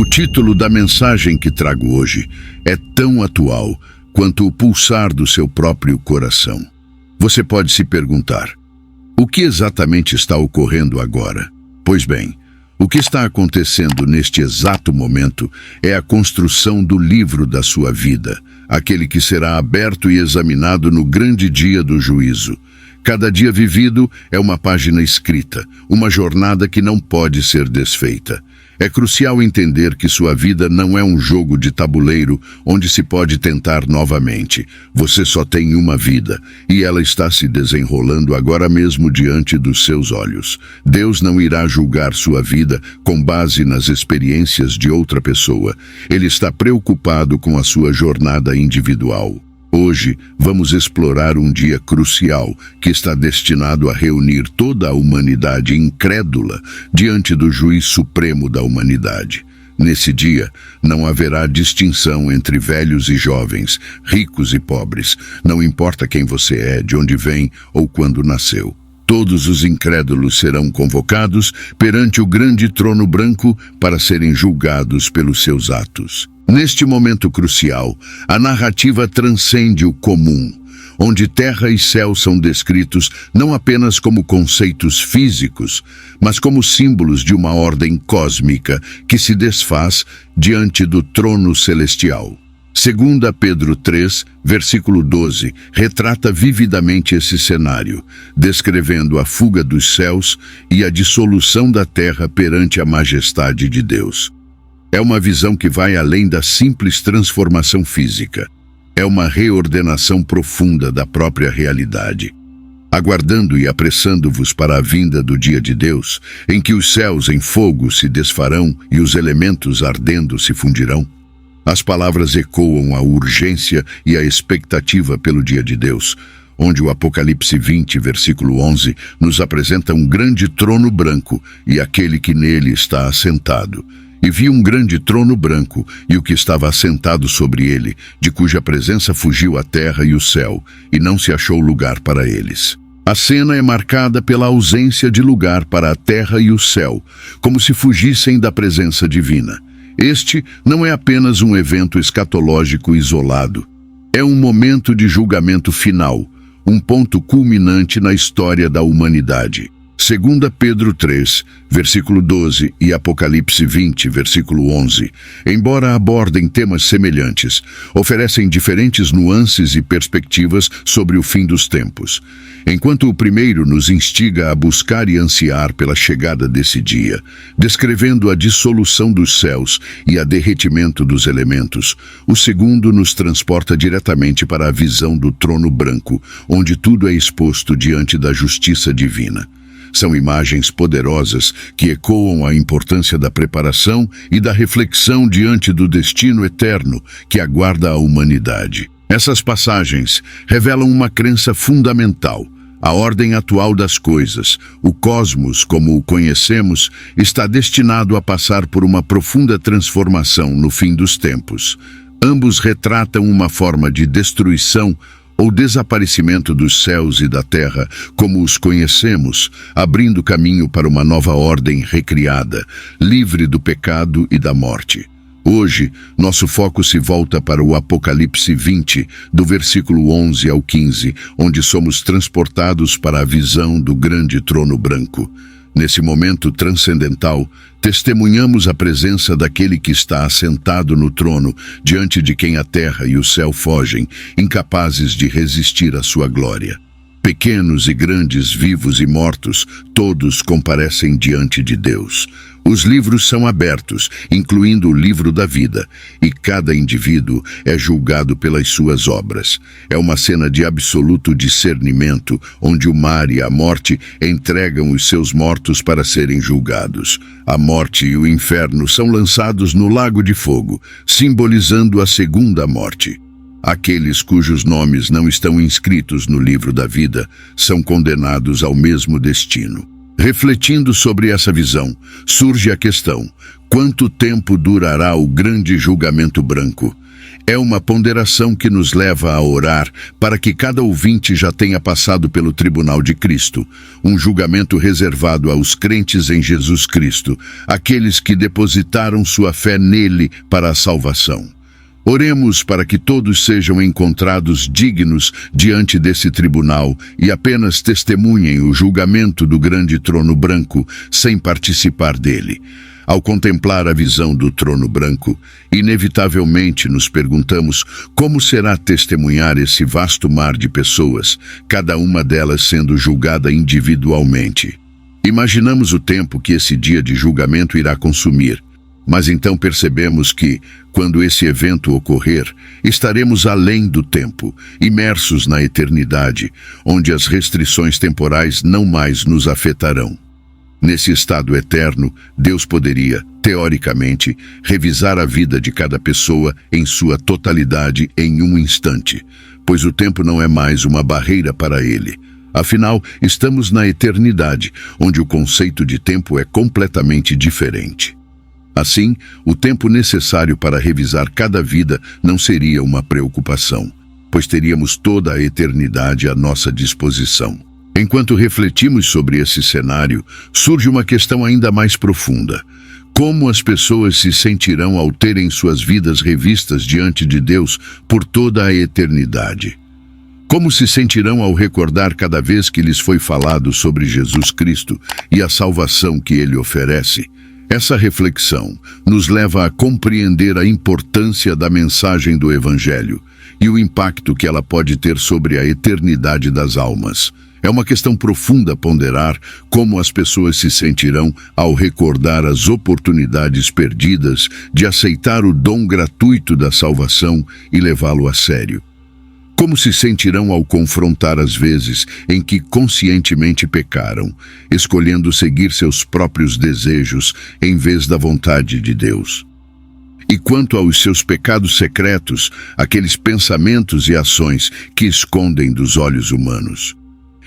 O título da mensagem que trago hoje é tão atual quanto o pulsar do seu próprio coração. Você pode se perguntar: o que exatamente está ocorrendo agora? Pois bem, o que está acontecendo neste exato momento é a construção do livro da sua vida, aquele que será aberto e examinado no grande dia do juízo. Cada dia vivido é uma página escrita, uma jornada que não pode ser desfeita. É crucial entender que sua vida não é um jogo de tabuleiro onde se pode tentar novamente. Você só tem uma vida, e ela está se desenrolando agora mesmo diante dos seus olhos. Deus não irá julgar sua vida com base nas experiências de outra pessoa. Ele está preocupado com a sua jornada individual. Hoje, vamos explorar um dia crucial que está destinado a reunir toda a humanidade incrédula diante do juiz supremo da humanidade. Nesse dia, não haverá distinção entre velhos e jovens, ricos e pobres. Não importa quem você é, de onde vem ou quando nasceu. Todos os incrédulos serão convocados perante o grande trono branco para serem julgados pelos seus atos. Neste momento crucial, a narrativa transcende o comum, onde terra e céu são descritos não apenas como conceitos físicos, mas como símbolos de uma ordem cósmica que se desfaz diante do trono celestial. 2 Pedro 3, versículo 12, retrata vividamente esse cenário, descrevendo a fuga dos céus e a dissolução da terra perante a majestade de Deus. É uma visão que vai além da simples transformação física. É uma reordenação profunda da própria realidade. Aguardando e apressando-vos para a vinda do dia de Deus, em que os céus em fogo se desfarão e os elementos ardendo se fundirão. As palavras ecoam a urgência e a expectativa pelo dia de Deus, onde o Apocalipse 20, versículo 11, nos apresenta um grande trono branco e aquele que nele está assentado. E vi um grande trono branco e o que estava assentado sobre ele, de cuja presença fugiu a terra e o céu, e não se achou lugar para eles. A cena é marcada pela ausência de lugar para a terra e o céu, como se fugissem da presença divina. Este não é apenas um evento escatológico isolado. É um momento de julgamento final, um ponto culminante na história da humanidade. 2 Pedro 3, versículo 12 e Apocalipse 20, versículo 11, embora abordem temas semelhantes, oferecem diferentes nuances e perspectivas sobre o fim dos tempos. Enquanto o primeiro nos instiga a buscar e ansiar pela chegada desse dia, descrevendo a dissolução dos céus e a derretimento dos elementos, o segundo nos transporta diretamente para a visão do trono branco, onde tudo é exposto diante da justiça divina. São imagens poderosas que ecoam a importância da preparação e da reflexão diante do destino eterno que aguarda a humanidade. Essas passagens revelam uma crença fundamental. A ordem atual das coisas, o cosmos como o conhecemos, está destinado a passar por uma profunda transformação no fim dos tempos. Ambos retratam uma forma de destruição ou desaparecimento dos céus e da terra, como os conhecemos, abrindo caminho para uma nova ordem recriada, livre do pecado e da morte. Hoje, nosso foco se volta para o Apocalipse 20, do versículo 11 ao 15, onde somos transportados para a visão do grande trono branco. Nesse momento transcendental, testemunhamos a presença daquele que está assentado no trono, diante de quem a terra e o céu fogem, incapazes de resistir à sua glória. Pequenos e grandes, vivos e mortos, todos comparecem diante de Deus. Os livros são abertos, incluindo o livro da vida, e cada indivíduo é julgado pelas suas obras. É uma cena de absoluto discernimento, onde o mar e a morte entregam os seus mortos para serem julgados. A morte e o inferno são lançados no lago de fogo, simbolizando a segunda morte. Aqueles cujos nomes não estão inscritos no livro da vida são condenados ao mesmo destino. Refletindo sobre essa visão, surge a questão: quanto tempo durará o grande julgamento branco? É uma ponderação que nos leva a orar para que cada ouvinte já tenha passado pelo tribunal de Cristo, um julgamento reservado aos crentes em Jesus Cristo, aqueles que depositaram sua fé nele para a salvação. Oremos para que todos sejam encontrados dignos diante desse tribunal e apenas testemunhem o julgamento do grande trono branco sem participar dele. Ao contemplar a visão do trono branco, inevitavelmente nos perguntamos como será testemunhar esse vasto mar de pessoas, cada uma delas sendo julgada individualmente. Imaginamos o tempo que esse dia de julgamento irá consumir, mas então percebemos que, quando esse evento ocorrer, estaremos além do tempo, imersos na eternidade, onde as restrições temporais não mais nos afetarão. Nesse estado eterno, Deus poderia, teoricamente, revisar a vida de cada pessoa em sua totalidade em um instante, pois o tempo não é mais uma barreira para ele. Afinal, estamos na eternidade, onde o conceito de tempo é completamente diferente. Assim, o tempo necessário para revisar cada vida não seria uma preocupação, pois teríamos toda a eternidade à nossa disposição. Enquanto refletimos sobre esse cenário, surge uma questão ainda mais profunda. Como as pessoas se sentirão ao terem suas vidas revistas diante de Deus por toda a eternidade? Como se sentirão ao recordar cada vez que lhes foi falado sobre Jesus Cristo e a salvação que ele oferece? Essa reflexão nos leva a compreender a importância da mensagem do Evangelho e o impacto que ela pode ter sobre a eternidade das almas. É uma questão profunda ponderar como as pessoas se sentirão ao recordar as oportunidades perdidas de aceitar o dom gratuito da salvação e levá-lo a sério. Como se sentirão ao confrontar as vezes em que conscientemente pecaram, escolhendo seguir seus próprios desejos em vez da vontade de Deus? E quanto aos seus pecados secretos, aqueles pensamentos e ações que escondem dos olhos humanos?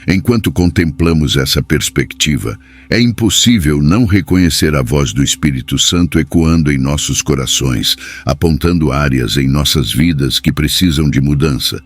Enquanto contemplamos essa perspectiva, é impossível não reconhecer a voz do Espírito Santo ecoando em nossos corações, apontando áreas em nossas vidas que precisam de mudança.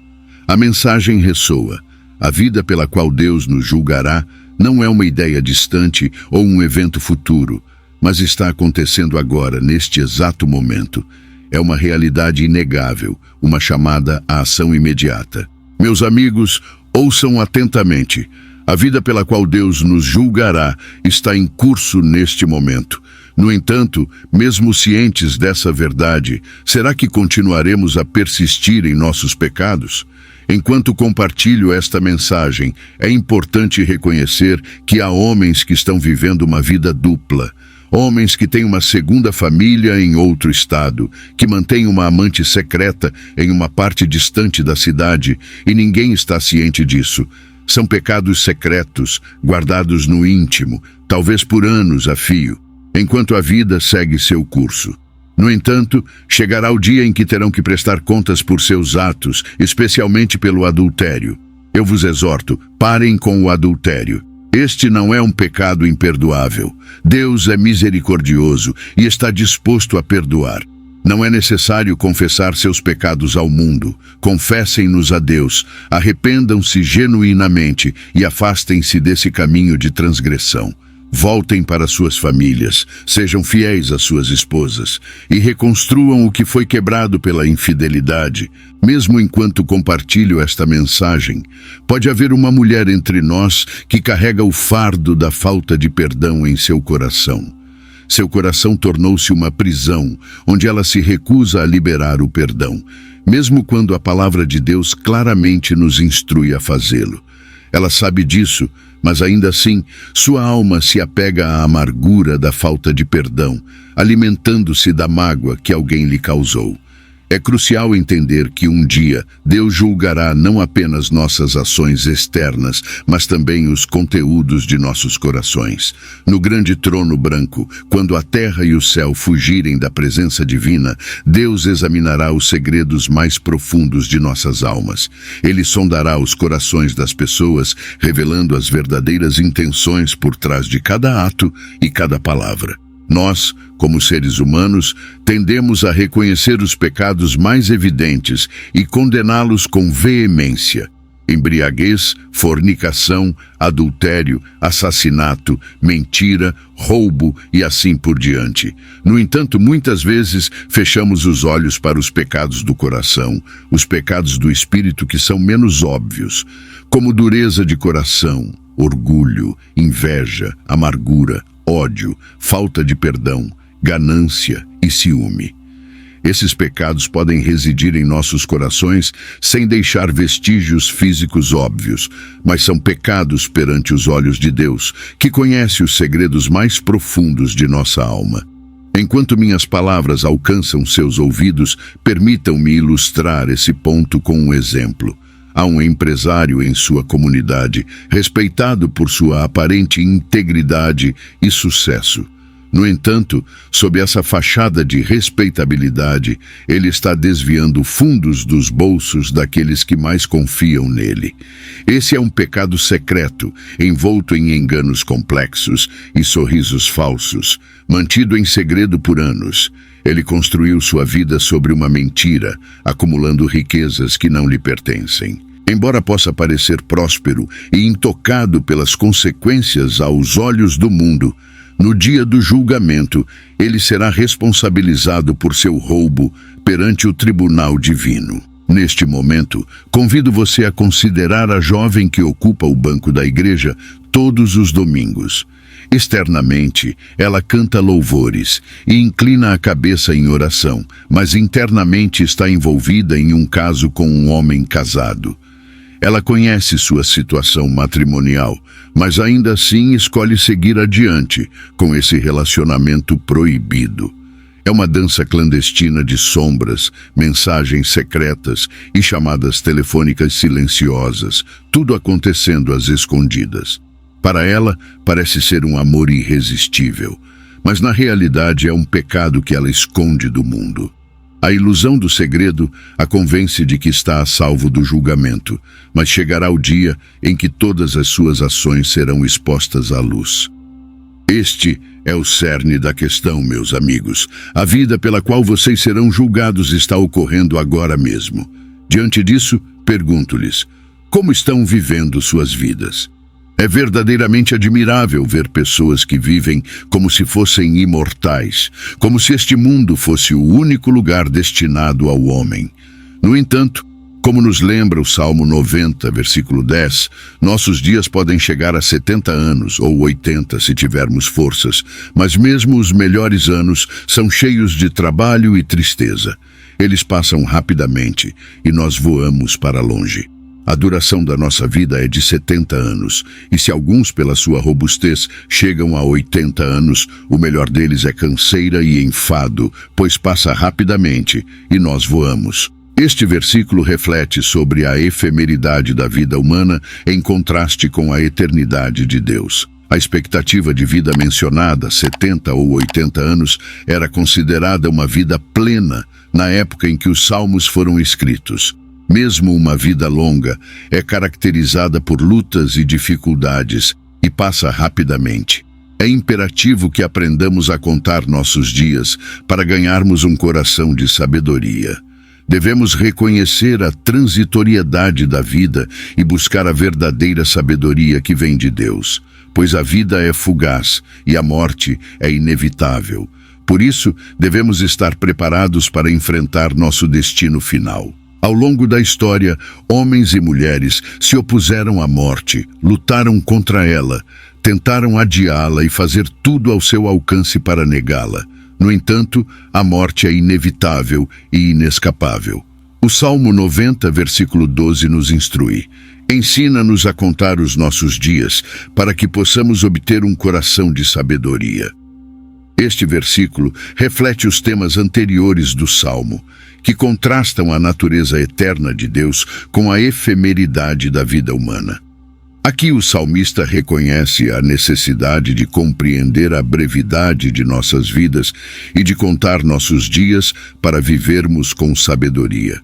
A mensagem ressoa: a vida pela qual Deus nos julgará não é uma ideia distante ou um evento futuro, mas está acontecendo agora, neste exato momento. É uma realidade inegável, uma chamada à ação imediata. Meus amigos, ouçam atentamente. A vida pela qual Deus nos julgará está em curso neste momento. No entanto, mesmo cientes dessa verdade, será que continuaremos a persistir em nossos pecados? Enquanto compartilho esta mensagem, é importante reconhecer que há homens que estão vivendo uma vida dupla. Homens que têm uma segunda família em outro estado, que mantêm uma amante secreta em uma parte distante da cidade e ninguém está ciente disso. São pecados secretos, guardados no íntimo, talvez por anos a fio, enquanto a vida segue seu curso. No entanto, chegará o dia em que terão que prestar contas por seus atos, especialmente pelo adultério. Eu vos exorto, parem com o adultério. Este não é um pecado imperdoável. Deus é misericordioso e está disposto a perdoar. Não é necessário confessar seus pecados ao mundo. Confessem-nos a Deus, arrependam-se genuinamente e afastem-se desse caminho de transgressão. Voltem para suas famílias, sejam fiéis às suas esposas e reconstruam o que foi quebrado pela infidelidade. Mesmo enquanto compartilho esta mensagem, pode haver uma mulher entre nós que carrega o fardo da falta de perdão em seu coração. Seu coração tornou-se uma prisão, onde ela se recusa a liberar o perdão, mesmo quando a palavra de Deus claramente nos instrui a fazê-lo. Ela sabe disso, mas ainda assim, sua alma se apega à amargura da falta de perdão, alimentando-se da mágoa que alguém lhe causou. É crucial entender que um dia Deus julgará não apenas nossas ações externas, mas também os conteúdos de nossos corações. No grande trono branco, quando a terra e o céu fugirem da presença divina, Deus examinará os segredos mais profundos de nossas almas. Ele sondará os corações das pessoas, revelando as verdadeiras intenções por trás de cada ato e cada palavra. Nós, como seres humanos, tendemos a reconhecer os pecados mais evidentes e condená-los com veemência. Embriaguez, fornicação, adultério, assassinato, mentira, roubo e assim por diante. No entanto, muitas vezes fechamos os olhos para os pecados do coração, os pecados do espírito que são menos óbvios, como dureza de coração, orgulho, inveja, amargura, ódio, falta de perdão, ganância e ciúme. Esses pecados podem residir em nossos corações sem deixar vestígios físicos óbvios, mas são pecados perante os olhos de Deus, que conhece os segredos mais profundos de nossa alma. Enquanto minhas palavras alcançam seus ouvidos, permitam-me ilustrar esse ponto com um exemplo. Há um empresário em sua comunidade, respeitado por sua aparente integridade e sucesso. No entanto, sob essa fachada de respeitabilidade, ele está desviando fundos dos bolsos daqueles que mais confiam nele. Esse é um pecado secreto, envolto em enganos complexos e sorrisos falsos, mantido em segredo por anos. Ele construiu sua vida sobre uma mentira, acumulando riquezas que não lhe pertencem. Embora possa parecer próspero e intocado pelas consequências aos olhos do mundo, no dia do julgamento, ele será responsabilizado por seu roubo perante o tribunal divino. Neste momento, convido você a considerar a jovem que ocupa o banco da igreja todos os domingos. Externamente, ela canta louvores e inclina a cabeça em oração, mas internamente está envolvida em um caso com um homem casado. Ela conhece sua situação matrimonial, mas ainda assim escolhe seguir adiante com esse relacionamento proibido. É uma dança clandestina de sombras, mensagens secretas e chamadas telefônicas silenciosas, tudo acontecendo às escondidas. Para ela, parece ser um amor irresistível, mas na realidade é um pecado que ela esconde do mundo. A ilusão do segredo a convence de que está a salvo do julgamento, mas chegará o dia em que todas as suas ações serão expostas à luz. Este é o cerne da questão, meus amigos. A vida pela qual vocês serão julgados está ocorrendo agora mesmo. Diante disso, pergunto-lhes: como estão vivendo suas vidas? É verdadeiramente admirável ver pessoas que vivem como se fossem imortais, como se este mundo fosse o único lugar destinado ao homem. No entanto, como nos lembra o Salmo 90, versículo 10, nossos dias podem chegar a 70 anos ou 80 se tivermos forças, mas mesmo os melhores anos são cheios de trabalho e tristeza. Eles passam rapidamente e nós voamos para longe. A duração da nossa vida é de 70 anos, e se alguns, pela sua robustez, chegam a 80 anos, o melhor deles é canseira e enfado, pois passa rapidamente, e nós voamos. Este versículo reflete sobre a efemeridade da vida humana em contraste com a eternidade de Deus. A expectativa de vida mencionada, 70 ou 80 anos, era considerada uma vida plena na época em que os salmos foram escritos. Mesmo uma vida longa é caracterizada por lutas e dificuldades e passa rapidamente. É imperativo que aprendamos a contar nossos dias para ganharmos um coração de sabedoria. Devemos reconhecer a transitoriedade da vida e buscar a verdadeira sabedoria que vem de Deus, pois a vida é fugaz e a morte é inevitável. Por isso, devemos estar preparados para enfrentar nosso destino final. Ao longo da história, homens e mulheres se opuseram à morte, lutaram contra ela, tentaram adiá-la e fazer tudo ao seu alcance para negá-la. No entanto, a morte é inevitável e inescapável. O Salmo 90, versículo 12, nos instrui: ensina-nos a contar os nossos dias, para que possamos obter um coração de sabedoria. Este versículo reflete os temas anteriores do Salmo, que contrastam a natureza eterna de Deus com a efemeridade da vida humana. Aqui o salmista reconhece a necessidade de compreender a brevidade de nossas vidas e de contar nossos dias para vivermos com sabedoria.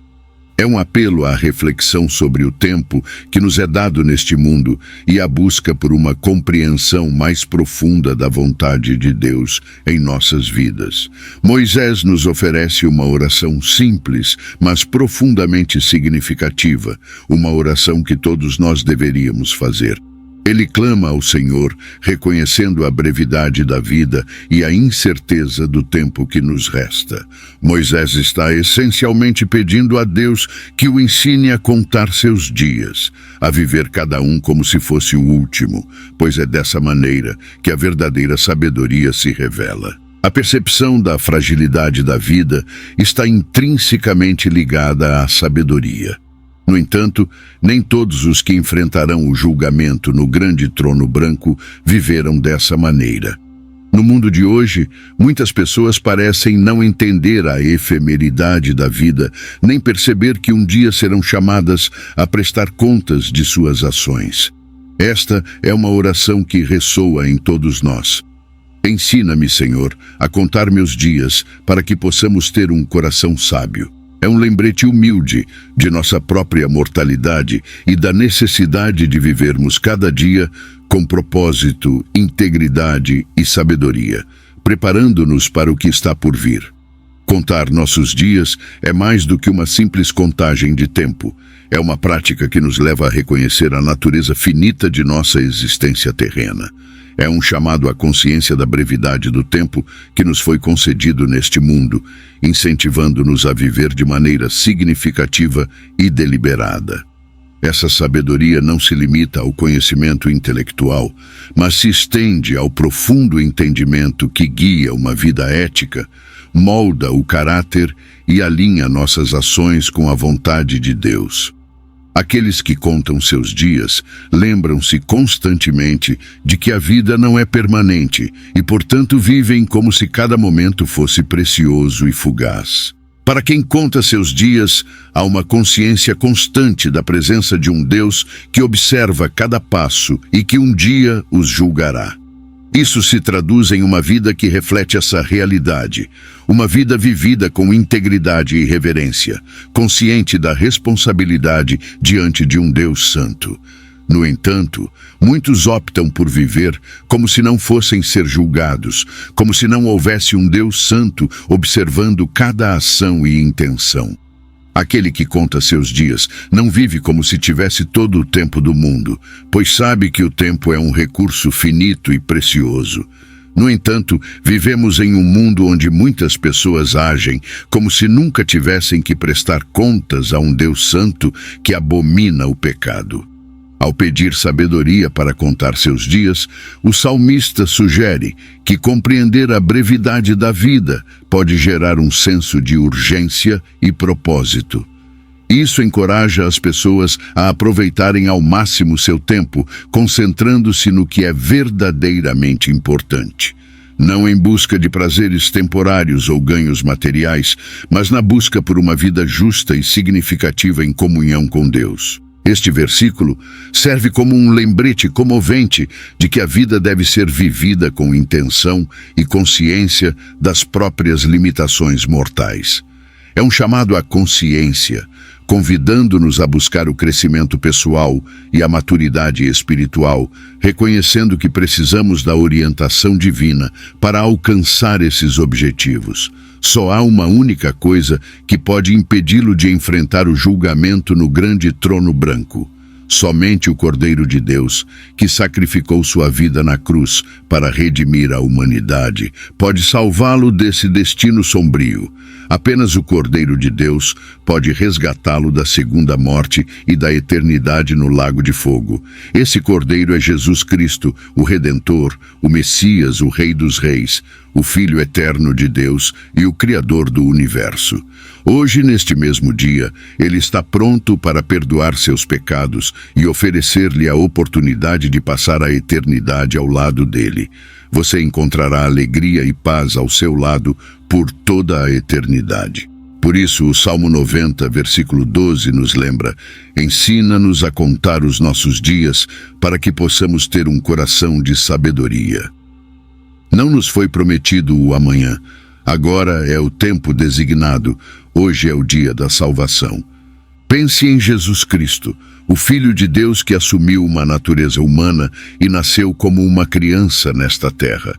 É um apelo à reflexão sobre o tempo que nos é dado neste mundo e à busca por uma compreensão mais profunda da vontade de Deus em nossas vidas. Moisés nos oferece uma oração simples, mas profundamente significativa, uma oração que todos nós deveríamos fazer. Ele clama ao Senhor, reconhecendo a brevidade da vida e a incerteza do tempo que nos resta. Moisés está essencialmente pedindo a Deus que o ensine a contar seus dias, a viver cada um como se fosse o último, pois é dessa maneira que a verdadeira sabedoria se revela. A percepção da fragilidade da vida está intrinsecamente ligada à sabedoria. No entanto, nem todos os que enfrentarão o julgamento no grande trono branco viveram dessa maneira. No mundo de hoje, muitas pessoas parecem não entender a efemeridade da vida, nem perceber que um dia serão chamadas a prestar contas de suas ações. Esta é uma oração que ressoa em todos nós. Ensina-me, Senhor, a contar meus dias, para que possamos ter um coração sábio. É um lembrete humilde de nossa própria mortalidade e da necessidade de vivermos cada dia com propósito, integridade e sabedoria, preparando-nos para o que está por vir. Contar nossos dias é mais do que uma simples contagem de tempo. É uma prática que nos leva a reconhecer a natureza finita de nossa existência terrena. É um chamado à consciência da brevidade do tempo que nos foi concedido neste mundo, incentivando-nos a viver de maneira significativa e deliberada. Essa sabedoria não se limita ao conhecimento intelectual, mas se estende ao profundo entendimento que guia uma vida ética, molda o caráter e alinha nossas ações com a vontade de Deus. Aqueles que contam seus dias lembram-se constantemente de que a vida não é permanente e, portanto, vivem como se cada momento fosse precioso e fugaz. Para quem conta seus dias, há uma consciência constante da presença de um Deus que observa cada passo e que um dia os julgará. Isso se traduz em uma vida que reflete essa realidade, uma vida vivida com integridade e reverência, consciente da responsabilidade diante de um Deus santo. No entanto, muitos optam por viver como se não fossem ser julgados, como se não houvesse um Deus santo observando cada ação e intenção. Aquele que conta seus dias não vive como se tivesse todo o tempo do mundo, pois sabe que o tempo é um recurso finito e precioso. No entanto, vivemos em um mundo onde muitas pessoas agem como se nunca tivessem que prestar contas a um Deus santo que abomina o pecado. Ao pedir sabedoria para contar seus dias, o salmista sugere que compreender a brevidade da vida pode gerar um senso de urgência e propósito. Isso encoraja as pessoas a aproveitarem ao máximo seu tempo, concentrando-se no que é verdadeiramente importante. Não em busca de prazeres temporários ou ganhos materiais, mas na busca por uma vida justa e significativa em comunhão com Deus. Este versículo serve como um lembrete comovente de que a vida deve ser vivida com intenção e consciência das próprias limitações mortais. É um chamado à consciência, convidando-nos a buscar o crescimento pessoal e a maturidade espiritual, reconhecendo que precisamos da orientação divina para alcançar esses objetivos. Só há uma única coisa que pode impedi-lo de enfrentar o julgamento no grande trono branco. Somente o Cordeiro de Deus, que sacrificou sua vida na cruz para redimir a humanidade, pode salvá-lo desse destino sombrio. Apenas o Cordeiro de Deus pode resgatá-lo da segunda morte e da eternidade no lago de fogo. Esse Cordeiro é Jesus Cristo, o Redentor, o Messias, o Rei dos Reis, o Filho eterno de Deus e o Criador do universo. Hoje, neste mesmo dia, ele está pronto para perdoar seus pecados e oferecer-lhe a oportunidade de passar a eternidade ao lado dele. Você encontrará alegria e paz ao seu lado por toda a eternidade. Por isso, o Salmo 90, versículo 12, nos lembra: ensina-nos a contar os nossos dias para que possamos ter um coração de sabedoria. Não nos foi prometido o amanhã. Agora é o tempo designado. Hoje é o dia da salvação. Pense em Jesus Cristo, o Filho de Deus que assumiu uma natureza humana e nasceu como uma criança nesta terra.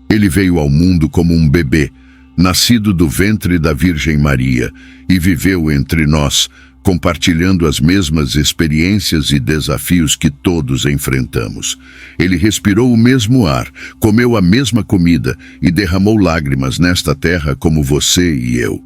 Ele veio ao mundo como um bebê, nascido do ventre da Virgem Maria, e viveu entre nós, compartilhando as mesmas experiências e desafios que todos enfrentamos. Ele respirou o mesmo ar, comeu a mesma comida e derramou lágrimas nesta terra como você e eu.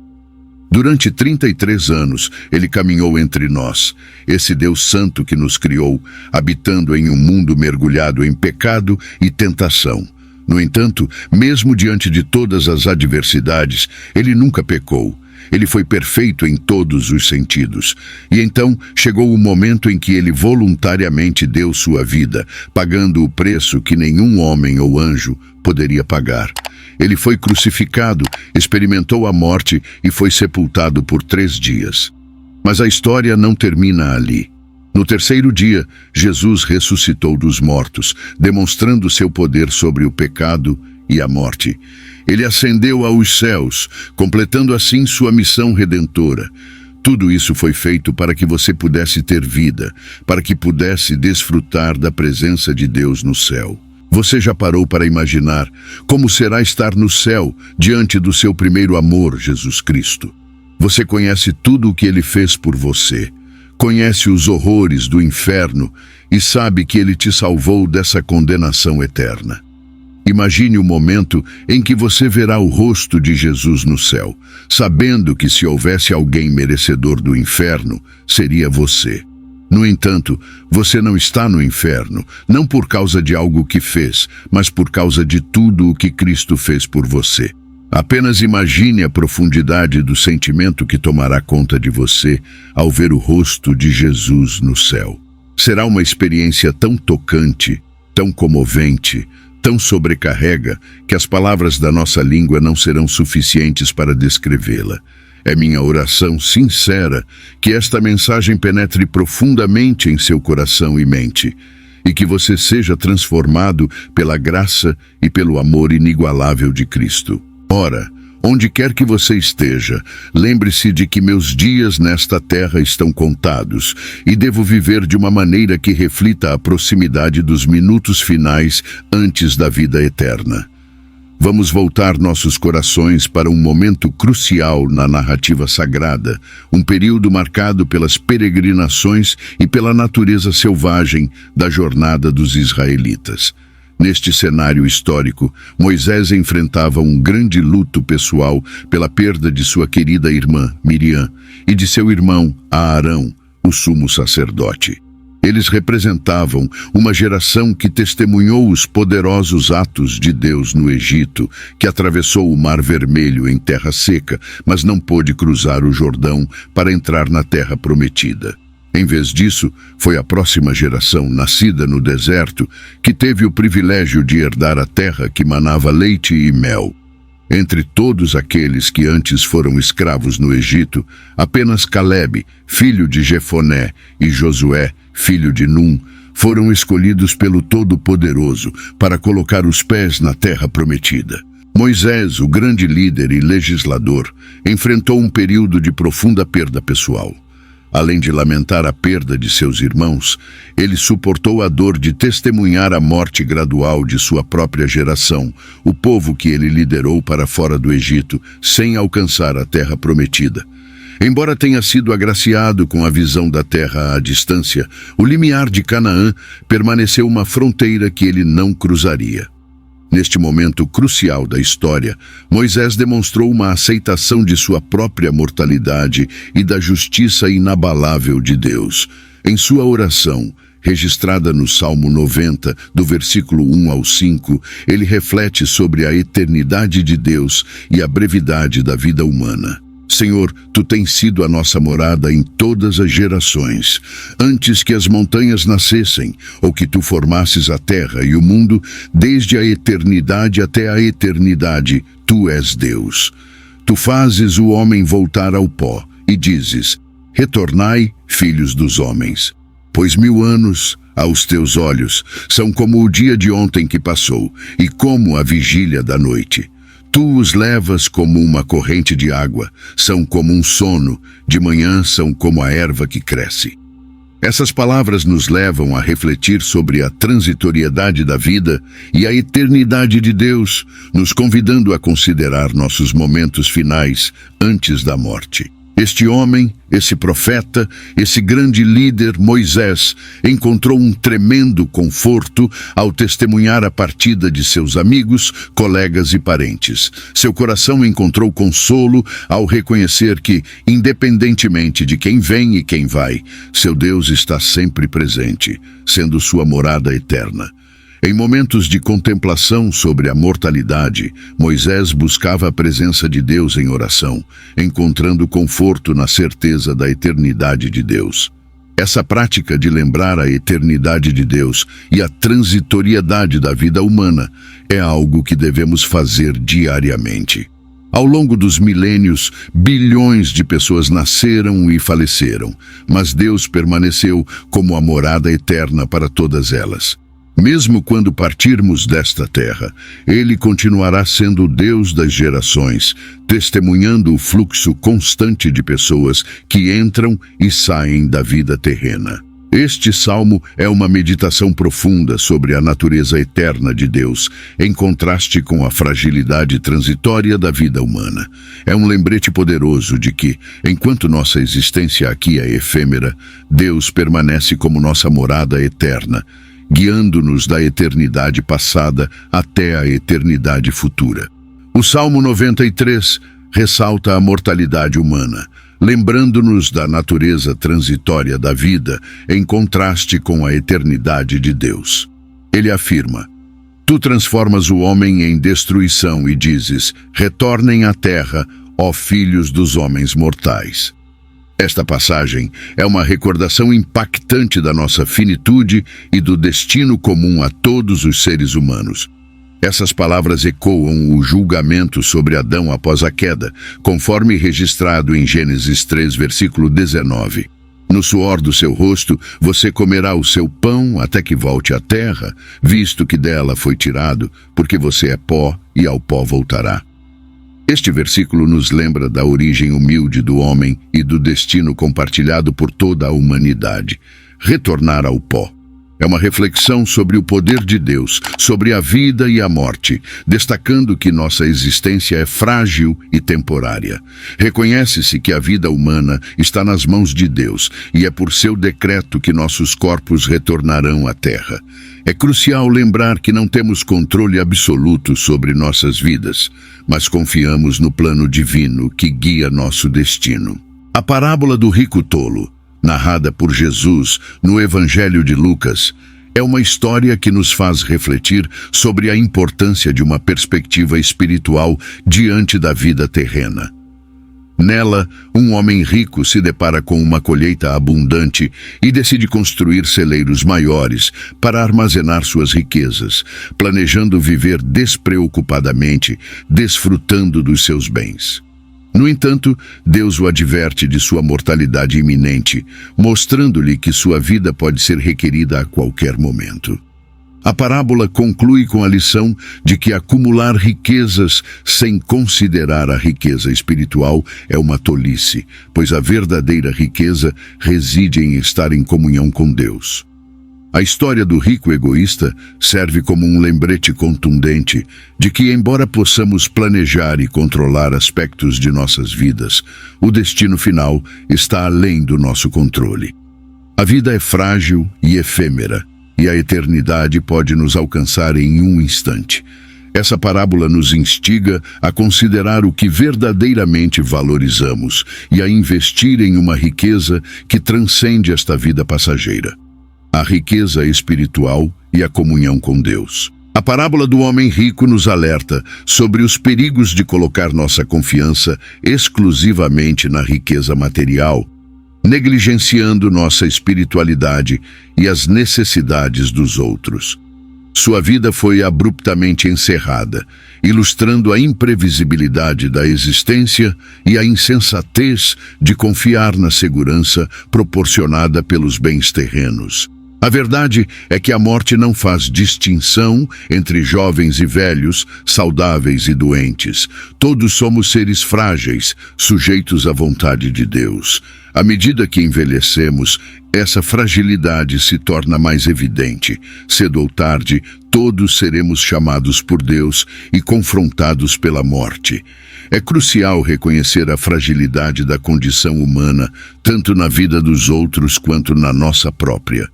Durante 33 anos, ele caminhou entre nós, esse Deus Santo que nos criou, habitando em um mundo mergulhado em pecado e tentação. No entanto, mesmo diante de todas as adversidades, ele nunca pecou. Ele foi perfeito em todos os sentidos. E então chegou o momento em que ele voluntariamente deu sua vida, pagando o preço que nenhum homem ou anjo poderia pagar. Ele foi crucificado, experimentou a morte e foi sepultado por 3 dias. Mas a história não termina ali. No terceiro dia, Jesus ressuscitou dos mortos, demonstrando seu poder sobre o pecado e a morte. Ele ascendeu aos céus, completando assim sua missão redentora. Tudo isso foi feito para que você pudesse ter vida, para que pudesse desfrutar da presença de Deus no céu. Você já parou para imaginar como será estar no céu diante do seu primeiro amor, Jesus Cristo? Você conhece tudo o que ele fez por você, conhece os horrores do inferno e sabe que ele te salvou dessa condenação eterna. Imagine o momento em que você verá o rosto de Jesus no céu, sabendo que se houvesse alguém merecedor do inferno, seria você. No entanto, você não está no inferno, não por causa de algo que fez, mas por causa de tudo o que Cristo fez por você. Apenas imagine a profundidade do sentimento que tomará conta de você ao ver o rosto de Jesus no céu. Será uma experiência tão tocante, tão comovente, tão sobrecarrega, que as palavras da nossa língua não serão suficientes para descrevê-la. É minha oração sincera que esta mensagem penetre profundamente em seu coração e mente, e que você seja transformado pela graça e pelo amor inigualável de Cristo. Ora, onde quer que você esteja, lembre-se de que meus dias nesta terra estão contados e devo viver de uma maneira que reflita a proximidade dos minutos finais antes da vida eterna. Vamos voltar nossos corações para um momento crucial na narrativa sagrada, um período marcado pelas peregrinações e pela natureza selvagem da jornada dos israelitas. Neste cenário histórico, Moisés enfrentava um grande luto pessoal pela perda de sua querida irmã, Miriam, e de seu irmão, Arão, o sumo sacerdote. Eles representavam uma geração que testemunhou os poderosos atos de Deus no Egito, que atravessou o Mar Vermelho em terra seca, mas não pôde cruzar o Jordão para entrar na terra prometida. Em vez disso, foi a próxima geração, nascida no deserto, que teve o privilégio de herdar a terra que manava leite e mel. Entre todos aqueles que antes foram escravos no Egito, apenas Calebe, filho de Jefoné, e Josué, filho de Num, foram escolhidos pelo Todo-Poderoso para colocar os pés na terra prometida. Moisés, o grande líder e legislador, enfrentou um período de profunda perda pessoal. Além de lamentar a perda de seus irmãos, ele suportou a dor de testemunhar a morte gradual de sua própria geração, o povo que ele liderou para fora do Egito, sem alcançar a terra prometida. Embora tenha sido agraciado com a visão da terra à distância, o limiar de Canaã permaneceu uma fronteira que ele não cruzaria. Neste momento crucial da história, Moisés demonstrou uma aceitação de sua própria mortalidade e da justiça inabalável de Deus. Em sua oração, registrada no Salmo 90, do versículo 1 ao 5, ele reflete sobre a eternidade de Deus e a brevidade da vida humana. Senhor, Tu tens sido a nossa morada em todas as gerações. Antes que as montanhas nascessem, ou que Tu formasses a terra e o mundo, desde a eternidade até a eternidade, Tu és Deus. Tu fazes o homem voltar ao pó e dizes: retornai, filhos dos homens. Pois 1000 anos, aos Teus olhos, são como o dia de ontem que passou, e como a vigília da noite. Tu os levas como uma corrente de água, são como um sono, de manhã são como a erva que cresce. Essas palavras nos levam a refletir sobre a transitoriedade da vida e a eternidade de Deus, nos convidando a considerar nossos momentos finais antes da morte. Este homem, esse profeta, esse grande líder, Moisés, encontrou um tremendo conforto ao testemunhar a partida de seus amigos, colegas e parentes. Seu coração encontrou consolo ao reconhecer que, independentemente de quem vem e quem vai, seu Deus está sempre presente, sendo sua morada eterna. Em momentos de contemplação sobre a mortalidade, Moisés buscava a presença de Deus em oração, encontrando conforto na certeza da eternidade de Deus. Essa prática de lembrar a eternidade de Deus e a transitoriedade da vida humana é algo que devemos fazer diariamente. Ao longo dos milênios, bilhões de pessoas nasceram e faleceram, mas Deus permaneceu como a morada eterna para todas elas. Mesmo quando partirmos desta terra, Ele continuará sendo o Deus das gerações, testemunhando o fluxo constante de pessoas que entram e saem da vida terrena. Este salmo é uma meditação profunda sobre a natureza eterna de Deus, em contraste com a fragilidade transitória da vida humana. É um lembrete poderoso de que, enquanto nossa existência aqui é efêmera, Deus permanece como nossa morada eterna, guiando-nos da eternidade passada até a eternidade futura. O Salmo 93 ressalta a mortalidade humana, lembrando-nos da natureza transitória da vida em contraste com a eternidade de Deus. Ele afirma: Tu transformas o homem em destruição e dizes: retornem à terra, ó filhos dos homens mortais. Esta passagem é uma recordação impactante da nossa finitude e do destino comum a todos os seres humanos. Essas palavras ecoam o julgamento sobre Adão após a queda, conforme registrado em Gênesis 3, versículo 19. No suor do seu rosto você comerá o seu pão até que volte à terra, visto que dela foi tirado, porque você é pó e ao pó voltará. Este versículo nos lembra da origem humilde do homem e do destino compartilhado por toda a humanidade: retornar ao pó. É uma reflexão sobre o poder de Deus, sobre a vida e a morte, destacando que nossa existência é frágil e temporária. Reconhece-se que a vida humana está nas mãos de Deus e é por seu decreto que nossos corpos retornarão à terra. É crucial lembrar que não temos controle absoluto sobre nossas vidas, mas confiamos no plano divino que guia nosso destino. A parábola do rico tolo, narrada por Jesus no Evangelho de Lucas, é uma história que nos faz refletir sobre a importância de uma perspectiva espiritual diante da vida terrena. Nela, um homem rico se depara com uma colheita abundante e decide construir celeiros maiores para armazenar suas riquezas, planejando viver despreocupadamente, desfrutando dos seus bens. No entanto, Deus o adverte de sua mortalidade iminente, mostrando-lhe que sua vida pode ser requerida a qualquer momento. A parábola conclui com a lição de que acumular riquezas sem considerar a riqueza espiritual é uma tolice, pois a verdadeira riqueza reside em estar em comunhão com Deus. A história do rico egoísta serve como um lembrete contundente de que, embora possamos planejar e controlar aspectos de nossas vidas, o destino final está além do nosso controle. A vida é frágil e efêmera, e a eternidade pode nos alcançar em um instante. Essa parábola nos instiga a considerar o que verdadeiramente valorizamos e a investir em uma riqueza que transcende esta vida passageira: a riqueza espiritual e a comunhão com Deus. A parábola do homem rico nos alerta sobre os perigos de colocar nossa confiança exclusivamente na riqueza material, negligenciando nossa espiritualidade e as necessidades dos outros. Sua vida foi abruptamente encerrada, ilustrando a imprevisibilidade da existência e a insensatez de confiar na segurança proporcionada pelos bens terrenos. A verdade é que a morte não faz distinção entre jovens e velhos, saudáveis e doentes. Todos somos seres frágeis, sujeitos à vontade de Deus. À medida que envelhecemos, essa fragilidade se torna mais evidente. Cedo ou tarde, todos seremos chamados por Deus e confrontados pela morte. É crucial reconhecer a fragilidade da condição humana, tanto na vida dos outros quanto na nossa própria.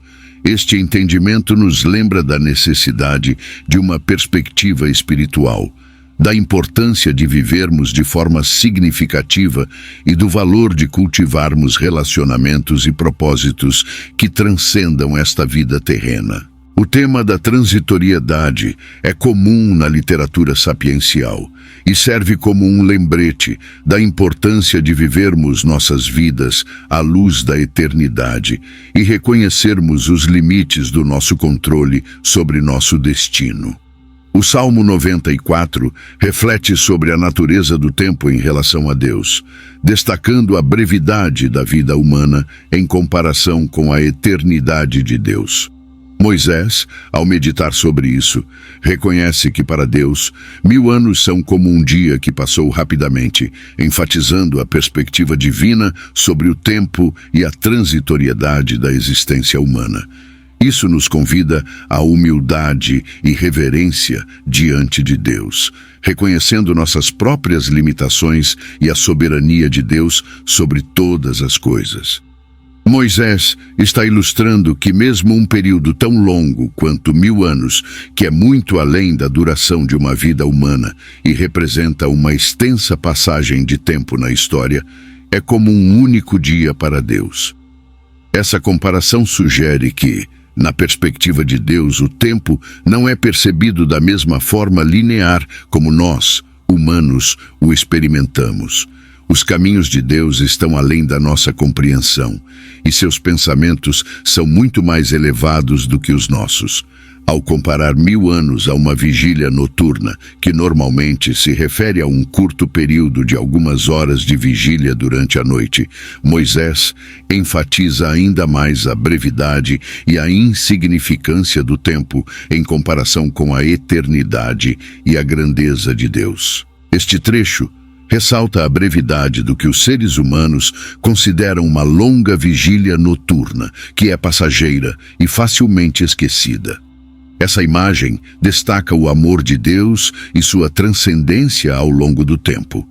Este entendimento nos lembra da necessidade de uma perspectiva espiritual, da importância de vivermos de forma significativa e do valor de cultivarmos relacionamentos e propósitos que transcendam esta vida terrena. O tema da transitoriedade é comum na literatura sapiencial e serve como um lembrete da importância de vivermos nossas vidas à luz da eternidade e reconhecermos os limites do nosso controle sobre nosso destino. O Salmo 94 reflete sobre a natureza do tempo em relação a Deus, destacando a brevidade da vida humana em comparação com a eternidade de Deus. Moisés, ao meditar sobre isso, reconhece que para Deus, 1000 anos são como um dia que passou rapidamente, enfatizando a perspectiva divina sobre o tempo e a transitoriedade da existência humana. Isso nos convida à humildade e reverência diante de Deus, reconhecendo nossas próprias limitações e a soberania de Deus sobre todas as coisas. Moisés está ilustrando que mesmo um período tão longo quanto 1000 anos, que é muito além da duração de uma vida humana e representa uma extensa passagem de tempo na história, é como um único dia para Deus. Essa comparação sugere que, na perspectiva de Deus, o tempo não é percebido da mesma forma linear como nós, humanos, o experimentamos. Os caminhos de Deus estão além da nossa compreensão, e seus pensamentos são muito mais elevados do que os nossos. Ao comparar 1000 anos a uma vigília noturna, que normalmente se refere a um curto período de algumas horas de vigília durante a noite, Moisés enfatiza ainda mais a brevidade e a insignificância do tempo em comparação com a eternidade e a grandeza de Deus. Este trecho ressalta a brevidade do que os seres humanos consideram uma longa vigília noturna, que é passageira e facilmente esquecida. Essa imagem destaca o amor de Deus e sua transcendência ao longo do tempo.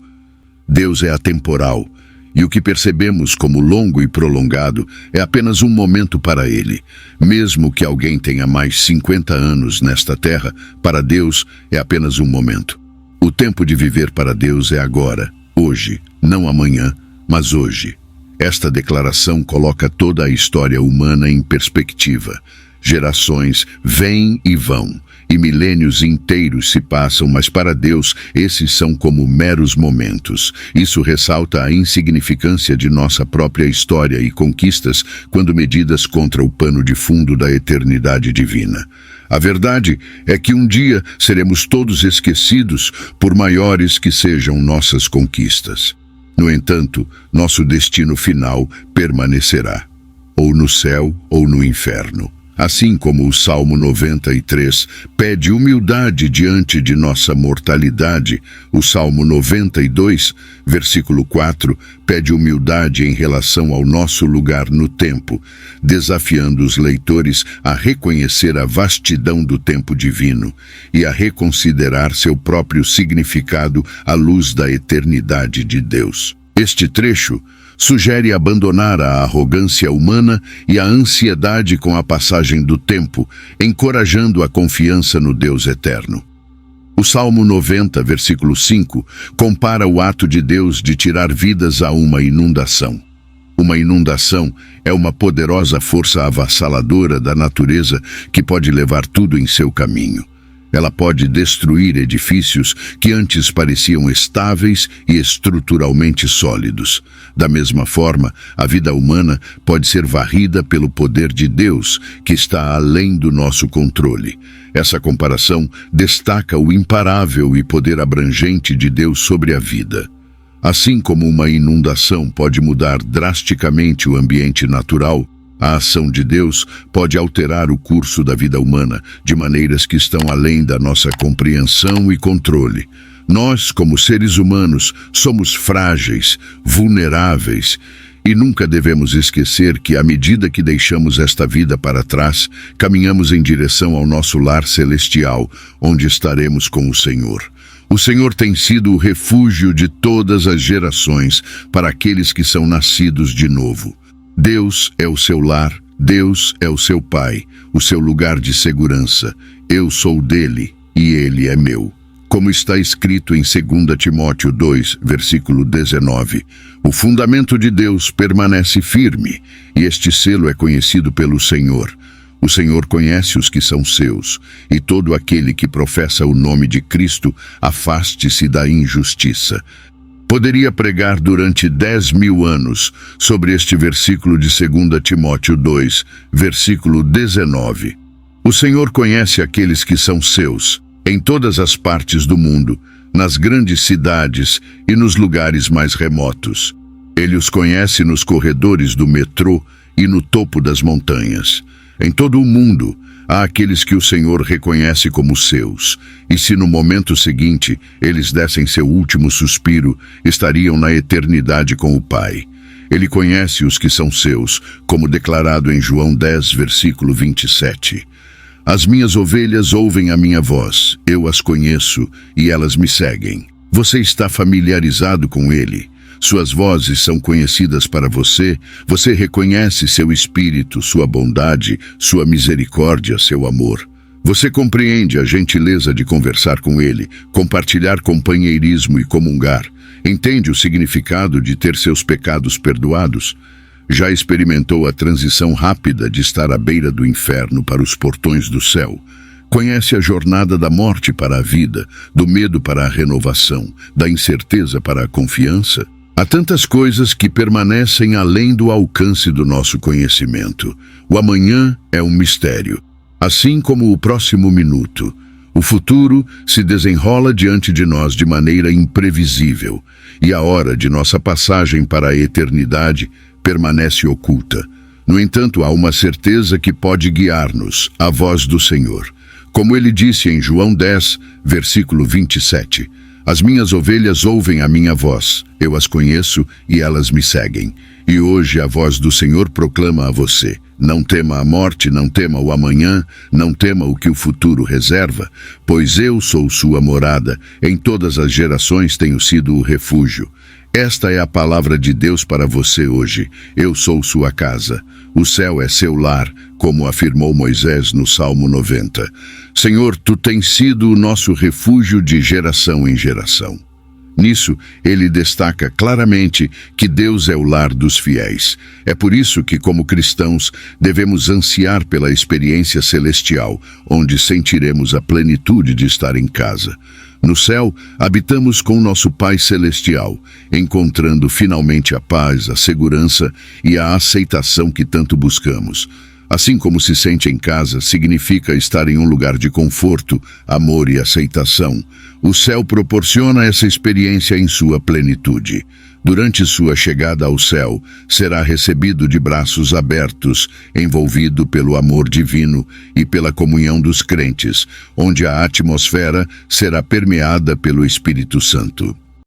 Deus é atemporal, e o que percebemos como longo e prolongado é apenas um momento para Ele. Mesmo que alguém tenha mais 50 anos nesta terra, para Deus é apenas um momento. O tempo de viver para Deus é agora, hoje, não amanhã, mas hoje. Esta declaração coloca toda a história humana em perspectiva. Gerações vêm e vão, e milênios inteiros se passam, mas para Deus esses são como meros momentos. Isso ressalta a insignificância de nossa própria história e conquistas quando medidas contra o pano de fundo da eternidade divina. A verdade é que um dia seremos todos esquecidos, por maiores que sejam nossas conquistas. No entanto, nosso destino final permanecerá, ou no céu ou no inferno. Assim como o Salmo 93 pede humildade diante de nossa mortalidade, o Salmo 92, versículo 4, pede humildade em relação ao nosso lugar no tempo, desafiando os leitores a reconhecer a vastidão do tempo divino e a reconsiderar seu próprio significado à luz da eternidade de Deus. Este trecho sugere abandonar a arrogância humana e a ansiedade com a passagem do tempo, encorajando a confiança no Deus eterno. O Salmo 90, versículo 5, compara o ato de Deus de tirar vidas a uma inundação. Uma inundação é uma poderosa força avassaladora da natureza que pode levar tudo em seu caminho. Ela pode destruir edifícios que antes pareciam estáveis e estruturalmente sólidos. Da mesma forma, a vida humana pode ser varrida pelo poder de Deus, que está além do nosso controle. Essa comparação destaca o imparável e poder abrangente de Deus sobre a vida. Assim como uma inundação pode mudar drasticamente o ambiente natural, a ação de Deus pode alterar o curso da vida humana de maneiras que estão além da nossa compreensão e controle. Nós, como seres humanos, somos frágeis, vulneráveis, e nunca devemos esquecer que, à medida que deixamos esta vida para trás, caminhamos em direção ao nosso lar celestial, onde estaremos com o Senhor. O Senhor tem sido o refúgio de todas as gerações para aqueles que são nascidos de novo. Deus é o seu lar, Deus é o seu Pai, o seu lugar de segurança. Eu sou dele e ele é meu. Como está escrito em 2 Timóteo 2, versículo 19, o fundamento de Deus permanece firme, e este selo é conhecido pelo Senhor. O Senhor conhece os que são seus, e todo aquele que professa o nome de Cristo, afaste-se da injustiça. Poderia pregar durante 10.000 anos sobre este versículo de 2 Timóteo 2, versículo 19. O Senhor conhece aqueles que são seus, em todas as partes do mundo, nas grandes cidades e nos lugares mais remotos. Ele os conhece nos corredores do metrô e no topo das montanhas. Em todo o mundo, há aqueles que o Senhor reconhece como seus, e se no momento seguinte eles dessem seu último suspiro, estariam na eternidade com o Pai. Ele conhece os que são seus, como declarado em João 10, versículo 27. As minhas ovelhas ouvem a minha voz, eu as conheço e elas me seguem. Você está familiarizado com ele. Suas vozes são conhecidas para você, você reconhece seu espírito, sua bondade, sua misericórdia, seu amor. Você compreende a gentileza de conversar com ele, compartilhar companheirismo e comungar. Entende o significado de ter seus pecados perdoados? Já experimentou a transição rápida de estar à beira do inferno para os portões do céu? Conhece a jornada da morte para a vida, do medo para a renovação, da incerteza para a confiança? Há tantas coisas que permanecem além do alcance do nosso conhecimento. O amanhã é um mistério, assim como o próximo minuto. O futuro se desenrola diante de nós de maneira imprevisível, e a hora de nossa passagem para a eternidade permanece oculta. No entanto, há uma certeza que pode guiar-nos, a voz do Senhor. Como ele disse em João 10, versículo 27, as minhas ovelhas ouvem a minha voz, eu as conheço e elas me seguem. E hoje a voz do Senhor proclama a você: não tema a morte, não tema o amanhã, não tema o que o futuro reserva, pois eu sou sua morada, em todas as gerações tenho sido o refúgio. Esta é a palavra de Deus para você hoje. Eu sou sua casa. O céu é seu lar, como afirmou Moisés no Salmo 90. Senhor, tu tens sido o nosso refúgio de geração em geração. Nisso, ele destaca claramente que Deus é o lar dos fiéis. É por isso que, como cristãos, devemos ansiar pela experiência celestial, onde sentiremos a plenitude de estar em casa. No céu, habitamos com nosso Pai Celestial, encontrando finalmente a paz, a segurança e a aceitação que tanto buscamos. Assim como se sente em casa, significa estar em um lugar de conforto, amor e aceitação. O céu proporciona essa experiência em sua plenitude. Durante sua chegada ao céu, será recebido de braços abertos, envolvido pelo amor divino e pela comunhão dos crentes, onde a atmosfera será permeada pelo Espírito Santo.